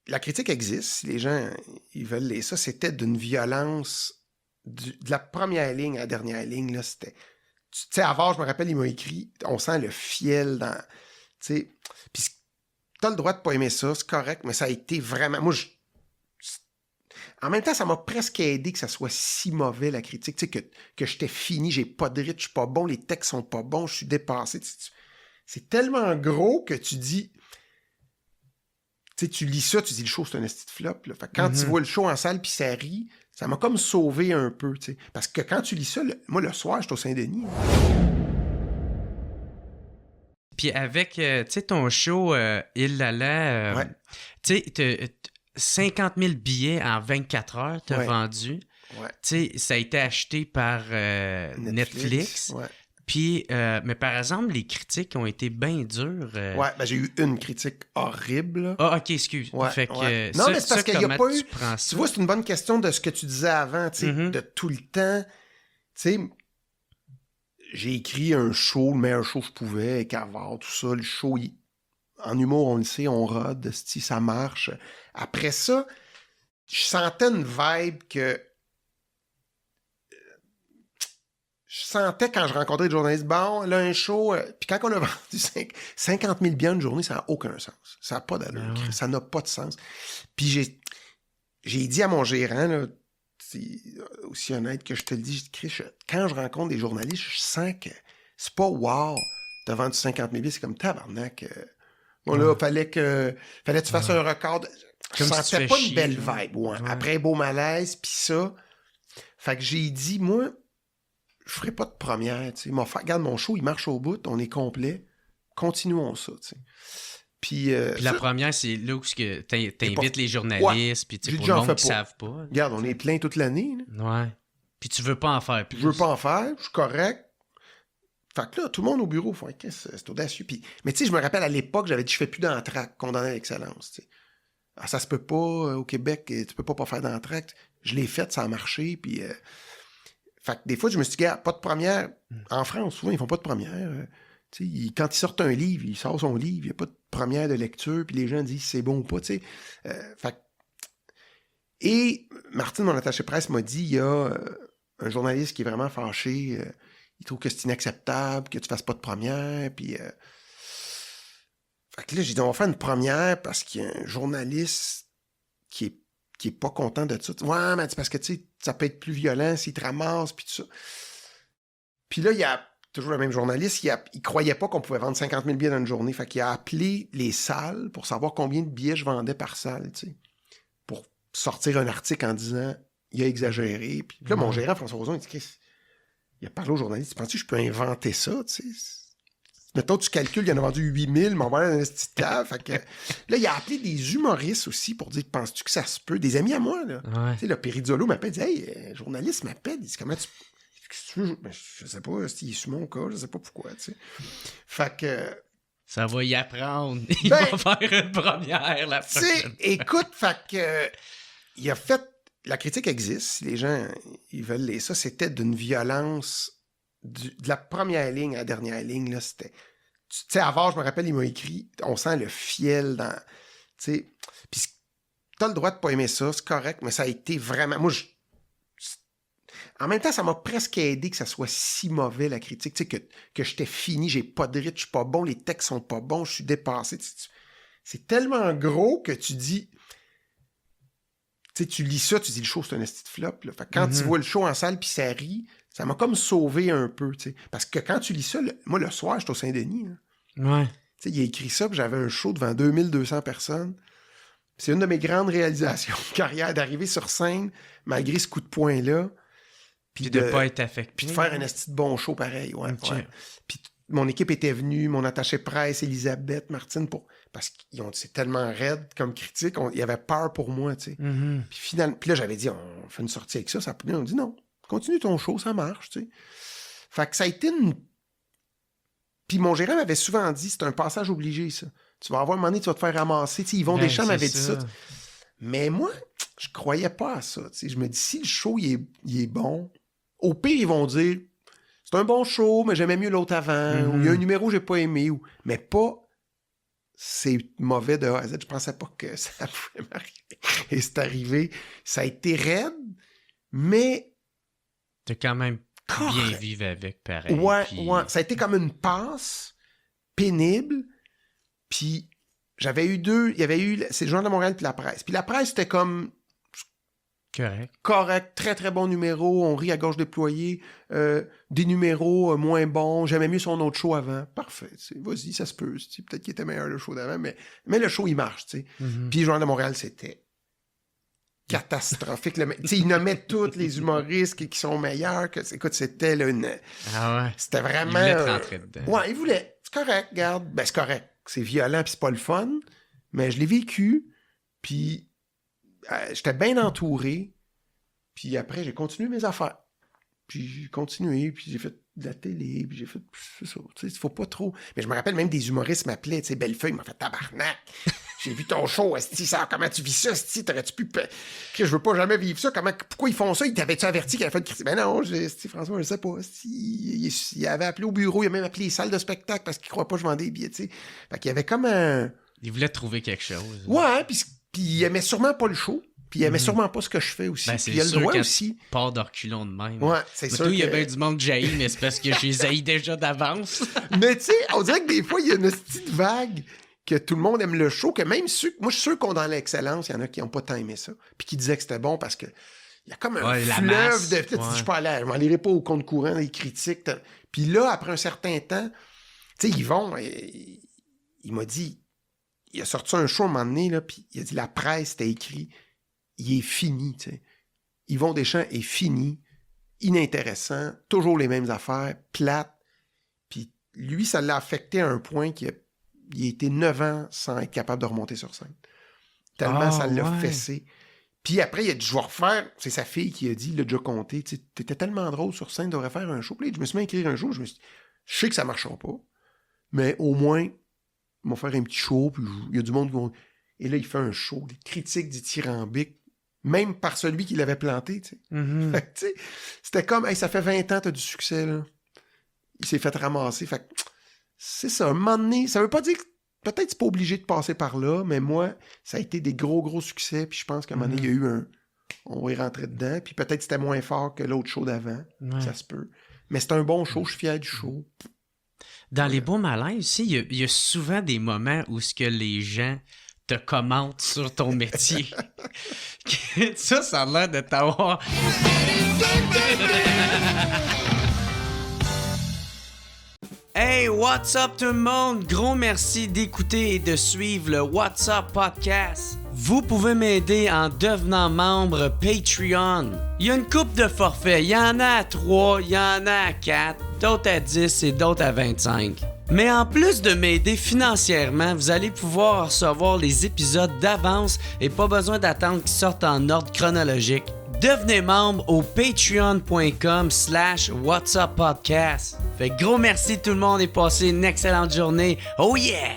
la critique existe, si les gens ils veulent lire ça, c'était d'une violence de la première ligne à la dernière ligne, là, c'était... Tu sais, avant, je me rappelle, il m'a écrit, on sent le fiel dans... Tu sais, puis t'as le droit de pas aimer ça, c'est correct, mais ça a été vraiment... Moi, en même temps, ça m'a presque aidé que ça soit si mauvais, la critique, tu sais, que j'étais fini, j'ai pas de rythme, je suis pas bon, les textes sont pas bons, je suis dépassé. C'est tellement gros que tu dis... Tu sais, tu lis ça, tu dis le show, c'est un esti de flop. Là. Fait que quand tu vois le show en salle puis ça rit, ça m'a comme sauvé un peu. Tu sais. Parce que quand tu lis ça, moi, le soir, j'étais au Saint-Denis. Puis avec, tu sais, ton show Il Lala, Ouais. tu sais, 50 000 billets en 24 heures, t'as Ouais. vendu. Ouais. Tu sais, ça a été acheté par Netflix. Ouais. Puis, mais par exemple, les critiques ont été bien dures. Ouais, ben j'ai eu une critique horrible. Là. Ah, ok, excuse. Ouais, Fait que, ouais. Non, mais c'est parce qu'il n'y a pas eu... Tu Tu vois, c'est une bonne question de ce que tu disais avant, tu sais, de tout le temps. Tu sais, j'ai écrit un show, le meilleur show que je pouvais, avec Harvard, tout ça. Le show, en humour, on le sait, on rode, si ça marche. Après ça, je sentais une vibe que... Je sentais quand je rencontrais des journalistes, bon, là, un show, puis quand on a vendu 50 000 billets une journée, ça n'a aucun sens. Ça n'a pas d'allure. Ah ouais. Ça n'a pas de sens. Puis j'ai dit à mon gérant, là, c'est aussi honnête que je te le dis, quand je rencontre des journalistes, je sens que c'est pas wow, t'as vendu 50 000 billets, c'est comme tabarnak. Bon, là, fallait que tu fasses un record. Je Comme si sentais tu pas fais une belle chier, vibe. Ouais. Ouais. Après Beau Malaise, puis ça. Fait que j'ai dit, moi, je ferai pas de première, tu sais. Regarde, mon show, il marche au bout, on est complet. Continuons ça, tu sais. Puis la première, c'est là où t'invites les journalistes, puis tu sais, pour le le monde qui ne savent pas. Regarde, on est plein toute l'année. Là. Ouais. Puis tu veux pas en faire plus. Je veux pas en faire, je suis correct. Fait que là, tout le monde au bureau font « c'est audacieux. » Puis, mais tu sais, je me rappelle à l'époque, j'avais dit « je fais plus d'entracte, condamné à l'excellence. » Ah, ça se peut pas, au Québec, tu peux pas faire d'entracte. Je l'ai fait, ça a marché, puis... Fait que des fois, je me suis dit, pas de première. En France, souvent, ils font pas de première. Quand ils sortent un livre, ils sortent son livre, il n'y a pas de première de lecture, puis les gens disent si c'est bon ou pas, tu sais. Fait que... Et Martine, mon attaché presse, m'a dit, il y a un journaliste qui est vraiment fâché, il trouve que c'est inacceptable, que tu fasses pas de première, puis... Fait que là, j'ai dit, on va faire une première parce qu'il y a un journaliste qui est pas content de ça. Ouais, mais c'est parce que, tu sais, ça peut être plus violent s'il te ramasse, puis tout ça. Puis là, il y a toujours le même journaliste, il croyait pas qu'on pouvait vendre 50 000 billets dans une journée. Fait qu'il a appelé les salles pour savoir combien de billets je vendais par salle, tu sais, pour sortir un article en disant, il a exagéré. Puis là, mon gérant, François Roson, il dit, il a parlé au journaliste, penses-tu que je peux inventer ça, tu sais? Mettons, tu calcules, il en a vendu 8 000, m'envoie dans une petite cave. Fait que là, il a appelé des humoristes aussi pour dire, penses-tu que ça se peut? Des amis à moi, là. Ouais. Tu sais, le Perizzolo m'appelle, il dit, hey, journaliste m'appelle, il dit, comment tu... Je sais pas s'il est sur mon cas, je sais pas pourquoi, tu sais. Fait que... Ça va y apprendre. Il Ben, va faire une première la tu sais, prochaine. écoute, fait que... Il a fait... La critique existe, si les gens ils veulent lire ça, c'était d'une violence... de la première ligne à la dernière ligne, là, c'était... Tu sais, avant, je me rappelle, il m'a écrit, on sent le fiel dans... Tu sais, puis t'as le droit de pas aimer ça, c'est correct, mais ça a été vraiment... Moi, en même temps, ça m'a presque aidé que ça soit si mauvais, la critique, tu sais, que j'étais fini, j'ai pas de rythme, je suis pas bon, les textes sont pas bons, je suis dépassé. C'est tellement gros que tu dis... Tu sais, tu lis ça, tu dis le show, c'est un esti de flop. Là. Fait que quand tu vois le show en salle puis ça rit, ça m'a comme sauvé un peu, tu sais. Parce que quand tu lis ça, moi, le soir, j'étais au Saint-Denis. Là. Ouais. Tu sais, il a écrit ça, puis j'avais un show devant 2200 personnes. Puis c'est une de mes grandes réalisations de carrière, d'arriver sur scène, malgré ce coup de poing-là. Puis de pas être affecté. Puis de faire un esti de bon show pareil, ouais. Puis mon équipe était venue, mon attaché presse, Elisabeth, Martine, parce qu'ils ont c'est tellement raide comme critique, ils avaient peur pour moi, tu sais. Puis finalement, puis là, j'avais dit, on fait une sortie avec ça, on dit non, continue ton show, ça marche, tu sais. Fait que ça a été une... Puis mon gérant m'avait souvent dit, c'est un passage obligé, ça. Tu vas avoir un moment donné, tu vas te faire ramasser, tu sais, Yvon Deschamps m'avait dit ça. Mais moi, je croyais pas à ça, tu sais. Je me dis, si le show, il est bon, au pire, ils vont dire, c'est un bon show, mais j'aimais mieux l'autre avant, ou il y a un numéro que j'ai pas aimé, mais pas... c'est mauvais de A à Z. Je pensais pas que ça pouvait m'arriver. Et c'est arrivé. Ça a été raide, mais... T'as quand même bien vivre avec, pareil. Ouais, puis... ouais. Ça a été comme une passe pénible. Puis j'avais eu deux... Il y avait eu... C'est le Journal de Montréal puis la presse. Puis la presse, c'était comme... Correct. Très, très bon numéro. On rit à gorge déployée. Des numéros moins bons. J'aimais mieux son autre show avant. Parfait. Vas-y, ça se peut. Peut-être qu'il était meilleur le show d'avant, mais le show, il marche. T'sais. Mm-hmm. Puis le Journal de Montréal, c'était catastrophique. Il nommait tous les humoristes qui sont meilleurs. Écoute, c'était là, Ah ouais. c'était vraiment... Il voulait te rentrer dedans. Ouais, il voulait. C'est correct, regarde. Ben, c'est correct. C'est violent, puis c'est pas le fun. Mais je l'ai vécu. Puis j'étais bien entouré. Puis après, j'ai continué mes affaires. Puis j'ai continué, puis j'ai fait de la télé, puis j'ai fait... C'est ça, tu sais, il faut pas trop... Mais je me rappelle même des humoristes m'appelaient, tu sais, Bellefeuille m'a fait « Tabarnak! J'ai vu ton show, esti, ça, comment tu vis ça, esti? T'aurais-tu pu... Je veux pas jamais vivre ça, pourquoi ils font ça? Ils t'avaient-tu averti qu'il avait fait de critique? Ben non, esti, François, je sais pas, esti, il avait appelé au bureau, il a même appelé les salles de spectacle parce qu'il croit pas que je vendais des billets, tu sais. Fait qu'il y avait comme un... Il voulait trouver quelque chose. Ouais, puis il aimait sûrement pas le show. Puis il aimait sûrement pas ce que je fais aussi. Ben, puis il a le droit aussi. Pas de reculons de même. Ouais, c'est sûr. Il y a bien du monde jaillit, mais c'est parce que je les haïs déjà d'avance. Mais tu sais, on dirait que des fois, il y a une petite vague que tout le monde aime le show, que même ceux... Moi, je suis sûr qu'on dans l'excellence, il y en a qui n'ont pas tant aimé ça. Puis qui disaient que c'était bon parce que il y a comme un fleuve de... Peut-être je suis pas allé, je m'en irai pas au compte courant, les critiques. Puis là, après un certain temps, tu sais, Yvon, il m'a dit... Il a sorti un show à un moment donné, là, puis il a dit, la presse, c'était écrit... Il est fini, tu sais. Yvon Deschamps est fini, inintéressant, toujours les mêmes affaires, plate. Puis lui, ça l'a affecté à un point qu'il a été 9 ans sans être capable de remonter sur scène. Tellement ça l'a fessé. Puis après, il a dit, je vais refaire. C'est sa fille qui a dit, il l'a déjà compté. Tu sais, t'étais tellement drôle sur scène, tu devrais faire un show. Puis là, je me suis mis à écrire un show. Je sais que ça marchera pas, mais au moins, ils vont faire un petit show. Puis il y a du monde qui vont... Et là, il fait un show, des critiques dithyrambiques. Même par celui qui l'avait planté, tu sais. Mm-hmm. Fait que, tu sais, c'était comme, hey, ça fait 20 ans, t'as du succès, là. Il s'est fait ramasser. Fait que, c'est ça. Un moment donné, ça veut pas dire que peut-être c'est pas obligé de passer par là, mais moi, ça a été des gros succès, puis je pense qu'à un moment donné, il y a eu un... On va y rentrer dedans, puis peut-être c'était moins fort que l'autre show d'avant. Ouais. Ça se peut. Mais c'est un bon show, je suis fier du show. Dans les beaux malins aussi, il y a souvent des moments où ce que les gens te commentent sur ton métier. Ça a l'air de t'avoir... Hey, what's up tout le monde? Gros merci d'écouter et de suivre le What's Up Podcast. Vous pouvez m'aider en devenant membre Patreon. Il y a une couple de forfaits. Il y en a à 3, il y en a à 4, d'autres à 10 et d'autres à 25. Mais en plus de m'aider financièrement, vous allez pouvoir recevoir les épisodes d'avance et pas besoin d'attendre qu'ils sortent en ordre chronologique. Devenez membre au patreon.com/whatsuppodcast. Fait gros merci tout le monde et passez une excellente journée. Oh yeah!